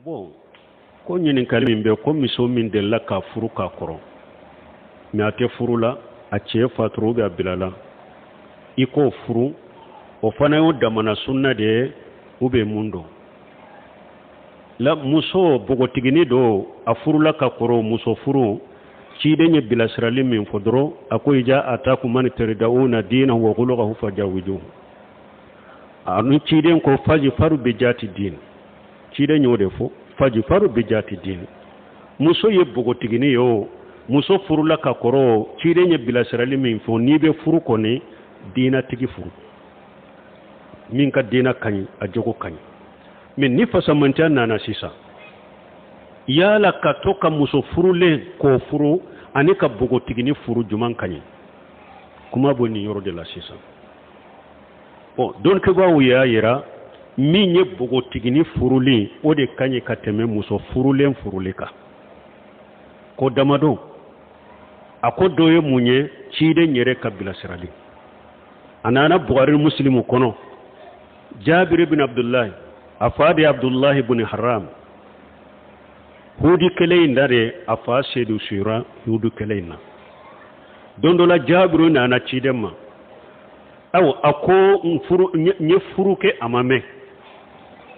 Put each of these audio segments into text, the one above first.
bon ko ɲininkali min bɛ ko muso min delila ka furu k'a kɔrɔ mais a tɛ furu la a cɛ faturu bɛ a bilala i k'o furu o fana y'o damana sunna de ye ou bien mun don la muso bogotigini do a furula ka kɔrɔ muso furu ciden ye bilasirali min fɔ dɔrɔn a ko ija atakum man tardawuna dinahu wa khuluquhu fajawijuhu anu ciden ko faji faru bi jati din ciden y'o de fɔ faji faru bi jati din muso ye bogotigini yo muso furula ka kɔrɔ ciden ye bilasirali min fɔ n'i bɛ furu kɔni dina tigi furu min ka dina kaɲi a jogo kaɲi mais ni fasamantiya nana sisan yala ka to ka muso furulen k'o furu ani ka bogotigini furu juman kaɲi kuma bɔ nin yɔrɔ de la sisan bon dɔnkɛbaaw y'a yira min ye bogotigini furulen o de kaɲi ka tɛmɛ muso furulen furuli kan ko damadɔ a ko dɔ ye mun ye ciden yɛrɛ ka bilasirali a nana Bukhari Muslimu kɔnɔ Jabir ibn Abdullahi a fa de Abdullahi ibn Haram hudi kelen in da de a fa sedu sura hudu kelen in na don dɔ la Jabiru nana ciden ma aw a ko nye furu kɛ a ma mɛn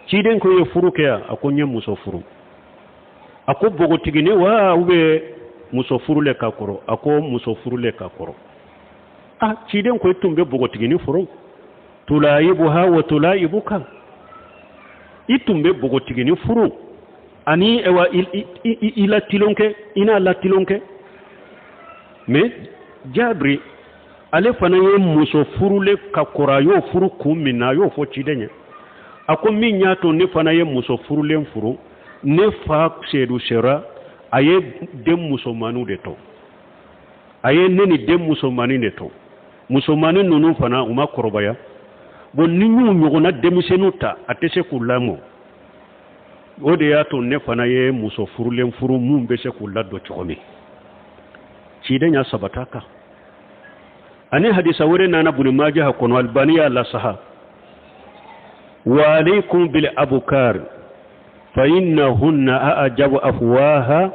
ciden ko ye furu kɛ a ko nye muso furu a ko bogotigini wa ou bien muso furule ka kɔrɔ a ko muso furule ka kɔrɔ ah ciden ko tun bɛ bogotigini furu tulaibuha wa tulaibuka i tun bɛ bogotigini furu ani ewa i latilon kɛ ina latilon kɛ mais Jabiri ale fana ye muso furule ka kɔrɔ a y'o furu kun min na a y'o fɔ ciden ye a ko min y'a to ne fana ye muso furulen furu ne fa seedu sera a ye den musomanniw de to a ye ne ni den musomanni de to musomanni ninnu fana u ma kɔrɔbaya bon ni y'u ɲɔgɔnna denmisɛnninw ta a tɛ se k'u lamɔ o de y'a to ne fana ye muso furulen furu mun bɛ se k'u ladon cogo min ciden y'a sabata kan ani hadisa wɛrɛ nana Ibn Majah kɔnɔ Albani y'a lasaha wa alaykum bil abukar fa innahunna a'jabu afwaha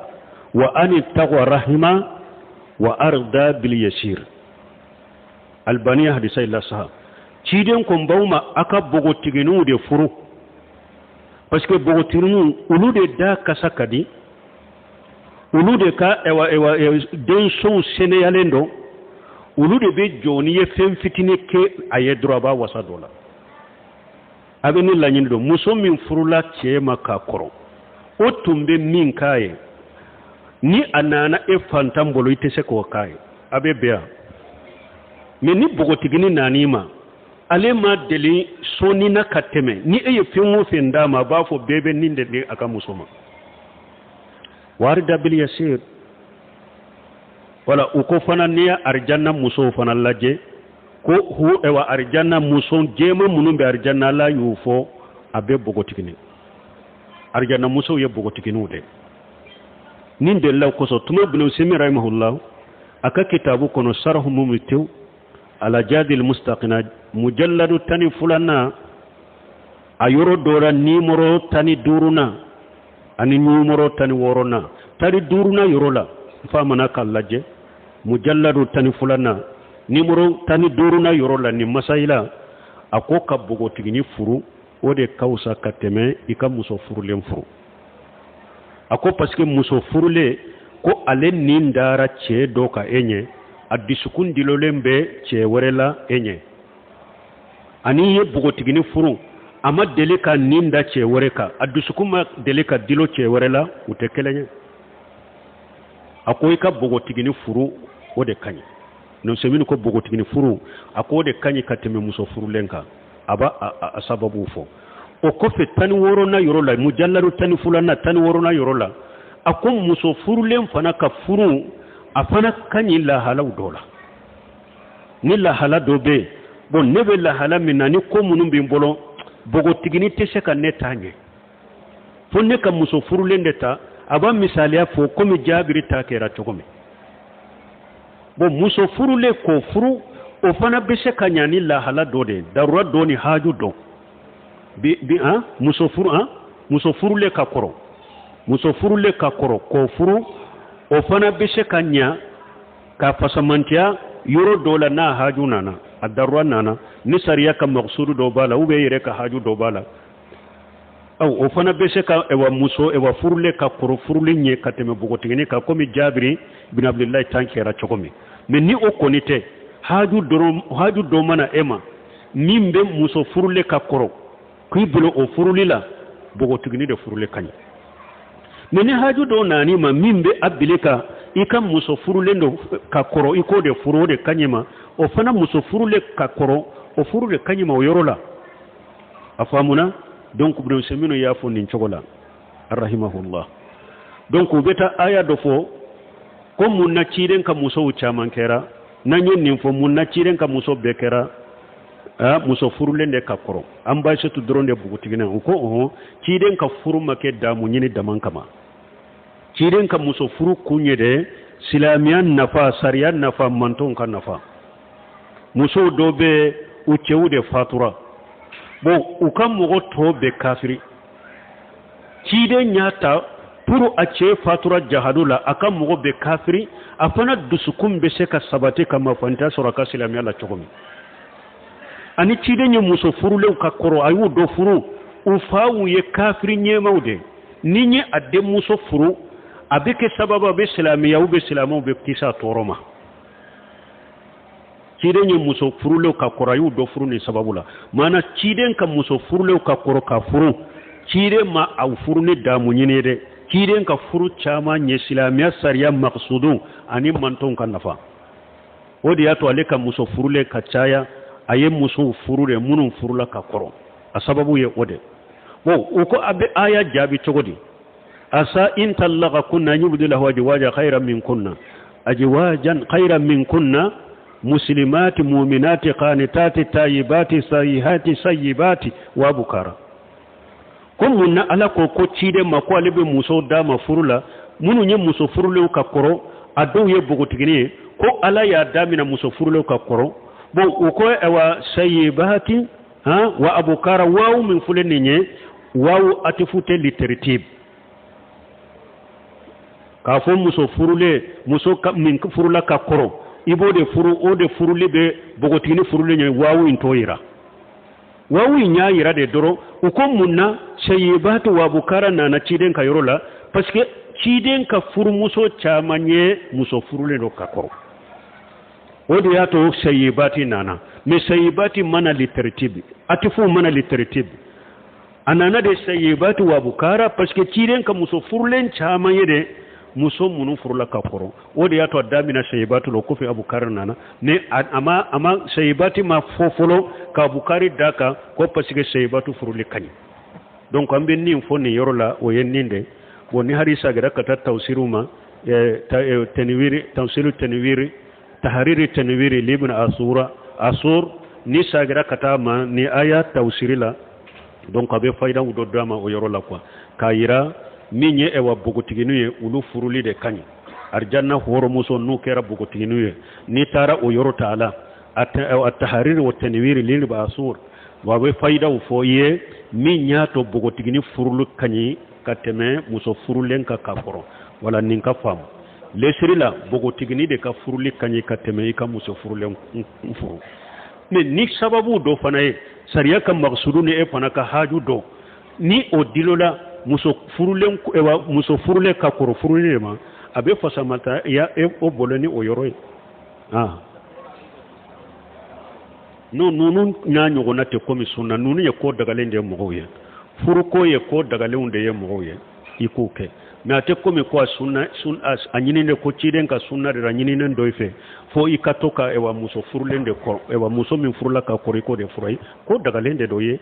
wa an taqwa rahima wa arda bil yasir Albani hadisa lasaha ciden kon bawma aka bogotiginu de furu parce que bogotiginu ulu de da kasa kadi ulu de ka ewa den son seneyalen do ulu de be joni ye fen fitini ke aye droba wasa dola abeni lañin do muso min furula cema ka koro o tumbe min kaye ni anana e fantam bolo ite se ko kaye abe bea mais ni bogotigini nanima ale ma deli soni na kateme ni eye fenwo fendama ba fo bebe ninde de aka musoma warida bil yasir wala uko fana niya arjanna muso fana laje ko hu ewa arjanna muso jema munun be arjanna la yufo abe bogotigini arjanna muso ye bogotigini de nin de law ko so tuma ibn Usaymin rahimahullah aka kitabu kono sarhu mumtiw ala jadil mustaqina mujalladu tani fulana ayoro dora nimoro tani duruna ani numero tani worona tani duruna yorola famana kallaje mujalladu tani fulana nimero tani duruna yorola ni masaila ako ka bogotigini furu o de kausa kateme ika muso furulen furu ako parce que muso furule ko ale nindara che doka enye adisukun dilolembe che werela enye ani ye bogotigini furu ama delika ninda che wereka adusukuma delika dilo che werela utekelenye ako ika bogotigini furu o de kanyi non semini ko bogotigini furu ako de kanyi kateme muso furulenka aba sababu fo o ko fe tani worona yorola mujallaru tani fulana tani worona yorola ako muso furulen fana ka furu afana kanyi la halaw dola ni la hala dobe bon nebe la hala minani ko munum bi mbolo bogotigini tese ka netanye fo ne ka muso furulen deta aba misaliya fo komi Jabiri ta kera cogomi bon muso furule ko furu o fana be se ka ɲani lahala dɔ de darura dɔ ni haju dɔ muso furule ka kɔrɔ muso furulle ka koro ko furu o fana be se ka ɲa ka fasamantiya yoro dɔ la n'a haju nana a darura nana ni sariya ka maqsudu dɔ b'a la ou bien yɛrɛ ka haju dɔ b'a la o fana be se ka ewa muso ewa furulle ka koro furulle ɲɛ ka tɛmɛ bogotigini kan komi Jabiri bin Abdullahi tan kɛra cogo min mais ni o kɔni tɛ haju dɔ mana e ma min be muso furulle ka koro k'i bolo o furuli la bogotigini de furulle ka ɲi mais ni haju dɔ nani ma min be a bile ka i ka muso furulen do ka koro i ko de furu de ka ɲi ma o fana muso furulle ka koro o furu de ka ɲi ma o yɔrɔ la a faamuna donc ibn Semino y'a fɔ nin cogo la rahimahullah donc u bɛ taa aya dɔ fɔ ko mun na ciden ka musow caman kɛra n'an ye nin fɔ mun na ciden ka muso bɛɛ kɛra muso furulen de ka kɔrɔ an b'a setu dɔrɔn de bugutigina u ko ciden ka furu ma kɛ damu ɲini daman kama ciden ka muso furu kun ye de silamɛya nafa sariya nafa mantonw ka nafa musow dɔ bɛ u cɛw de fatura bon u ka mɔgɔ tɔ bɛ kafiri ciden y'a ta pour a cɛ fatura jahadu la a ka mɔgɔ bɛ kafiri a fana dusukun bɛ se ka sabati ka mafanta sɔrɔ a ka silamɛya la cogo min ani ciden ye muso furulenw ka kɔrɔ a y'u dɔ furu u faw ye kafiri ɲɛmaw de ni ye a denmuso furu a bɛ kɛ sababu a bɛ silamɛya u bɛ silamɛw bɛ kisi a tɔɔrɔ ma ciden ye muso furulenw ka kɔrɔ a y'u dɔ furu nin sababu la maana ciden ka muso furulenw ka kɔrɔ ka furu ciden ma aw furu ni damu ɲini dɛ ciden ka furu caman ye silamɛya sariya maqsudu ani mantonw ka nafa o de y'a to ale ka muso furulen ka caya a ye musow furu de minnu furula ka kɔrɔ a sababu ye o de bon u ko a bɛ aya jaabi cogo di asa in tallaqakunna yubdilahu azwajan khayran minkunna azwajan khayran minkunna muslimati mu'minati qanitati tayyibati sayihati sayyibati wa bukara ko munna ala ko ciden ma ko ale bɛ muso da ma furu la minnu ye muso furulenw ka kɔrɔ a dɔw ye bogotigini ye ko ala y'a damina muso furulenw ka kɔrɔ bon u ko ewa sayyibati wa abukara wawu min fule nin ye wawu atifute literative k'a fɔ muso furulen muso min furula ka kɔrɔ i b'o de furu o de furuli bɛ bogotigini furulen ye wawu in t'o yira wawu in y'a yira de dɔrɔn u ko mun na sayyibati wa abukara nana ciden ka yɔrɔ la parce que ciden ka furumuso caman ye muso furulen do ka kɔrɔ o de y'a to sayyibati nana mais sayyibati mana literative atifu mana literative a nana de sayyibati wa abukara parce que ciden ka muso furulen caman ye de muso minnu furula ka kɔrɔ o de y'a to a damina sayyibati lo kofi abukari nana mais ama sayyibati ma fɔ fɔlɔ ka abukari da kan ko parce que sayyibati furuli ka ɲi donc an bɛ nin fɔ nin yɔrɔ la o ye nin de bon ni hari sagara ka taa tawsiriw ma tawsiru tanwiri tahariri tanwiri libn asur ni sagira ka taa ma ni aya tawsiri la donc a bɛ fayida dɔ d'a ma o yɔrɔ la quoi k'a yira min ye ewa bogotiginu ye ulu furuli de ka ɲi arjanna horomuso n'u kɛra bogotiginu ye n'i taara o yɔrɔ ta la a tahariri wa tanwiri libn asur wa bɛ fayidaw fɔ i ye min y'a to bogotigini furulu ka ɲi ka tɛmɛ muso furulen ka kɔrɔ wala nin ka faamu lesiri la bogotigini de ka furuli ka ɲi ka tɛmɛ i ka muso furulen furu mais ni sababu dɔ fana ye sariya ka maqsudu ni e fana ka haju dɔ ni o dilola muso furulen ka kɔrɔ furulen ma a bɛ fasamata ya o bolo ni o yɔrɔ ye nunu n'a ɲɔgɔnna tɛ komi sunna nunu ye ko dagalen de ye mɔgɔw ye furuko ye ko dagalenw de ye mɔgɔw ye i k'o kɛ mais a tɛ komi ko a ɲininen ko ciden ka sunna de la ɲininen dɔ i fɛ fo i ka to ka ewa muso furulen de kɔrɔ ewa muso min furula ka kɔrɔ i k'o de fura ye ko dagalen de dɔ ye